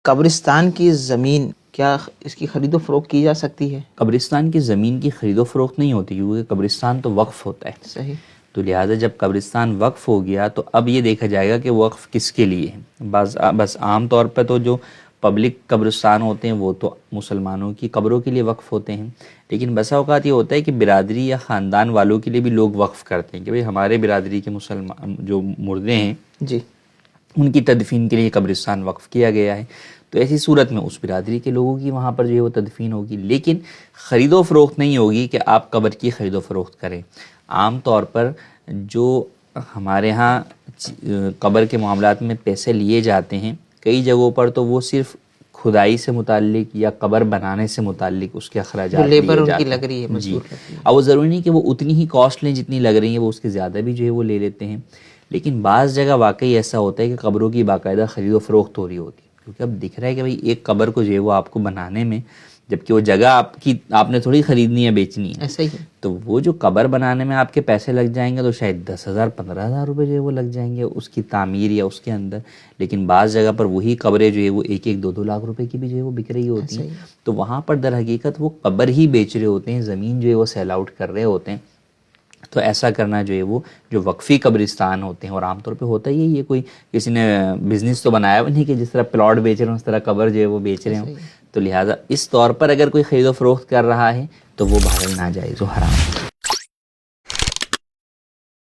قبرستان کی زمین کیا اس کی خرید و فروخت کی جا سکتی ہے؟ قبرستان کی زمین کی خرید و فروخت نہیں ہوتی، کیونکہ قبرستان تو وقف ہوتا ہے. صحیح. تو لہٰذا جب قبرستان وقف ہو گیا تو اب یہ دیکھا جائے گا کہ وقف کس کے لیے ہے. بس عام طور پہ تو جو پبلک قبرستان ہوتے ہیں وہ تو مسلمانوں کی قبروں کے لیے وقف ہوتے ہیں، لیکن بسا اوقات یہ ہوتا ہے کہ برادری یا خاندان والوں کے لیے بھی لوگ وقف کرتے ہیں کہ بھئی ہمارے برادری کے مسلمان جو مردے ہیں جی ان کی تدفین کے لیے قبرستان وقف کیا گیا ہے. تو ایسی صورت میں اس برادری کے لوگوں کی وہاں پر جو ہے وہ تدفین ہوگی، لیکن خرید و فروخت نہیں ہوگی کہ آپ قبر کی خرید و فروخت کریں. عام طور پر جو ہمارے ہاں قبر کے معاملات میں پیسے لیے جاتے ہیں کئی جگہوں پر تو وہ صرف کھدائی سے متعلق یا قبر بنانے سے متعلق اس کے اخراجات لیے لیبر ان جاتے کی لگ رہی ہے ہیں. جی، مزدور. اب وہ ضروری نہیں کہ وہ اتنی ہی کاسٹ لیں جتنی لگ رہی ہیں، وہ اس کے زیادہ بھی جو ہے وہ لے لیتے ہیں. لیکن بعض جگہ واقعی ایسا ہوتا ہے کہ قبروں کی باقاعدہ خرید و فروخت ہو رہی ہوتی ہے، کیونکہ اب دکھ رہا ہے کہ بھئی ایک قبر کو جو ہے وہ آپ کو بنانے میں، جبکہ وہ جگہ آپ نے تھوڑی خریدنی ہے بیچنی ہے، ایسا ہی ہے. تو وہ جو قبر بنانے میں آپ کے پیسے لگ جائیں گے تو شاید 10,000 15,000 روپے جو ہے وہ لگ جائیں گے اس کی تعمیر یا اس کے اندر. لیکن بعض جگہ پر وہی قبریں جو ہے وہ 1-2 لاکھ روپے کی بھی جو ہے وہ بک رہی ہوتی ہیں. تو وہاں پر در حقیقت وہ قبر ہی بیچ رہے ہوتے ہیں، زمین جو ہے وہ سیل آؤٹ کر رہے ہوتے ہیں. تو ایسا کرنا جو ہے وہ جو وقفی قبرستان ہوتے ہیں، اور عام طور پہ ہوتا ہی ہے، یہ کوئی کسی نے بزنس تو بنایا ہوا نہیں کہ جس طرح پلاٹ بیچ رہے ہیں اس طرح قبر جو ہے وہ بیچ رہے ہوں. تو لہٰذا اس طور پر اگر کوئی خرید و فروخت کر رہا ہے تو وہ بہرحال ناجائز و حرام ہے.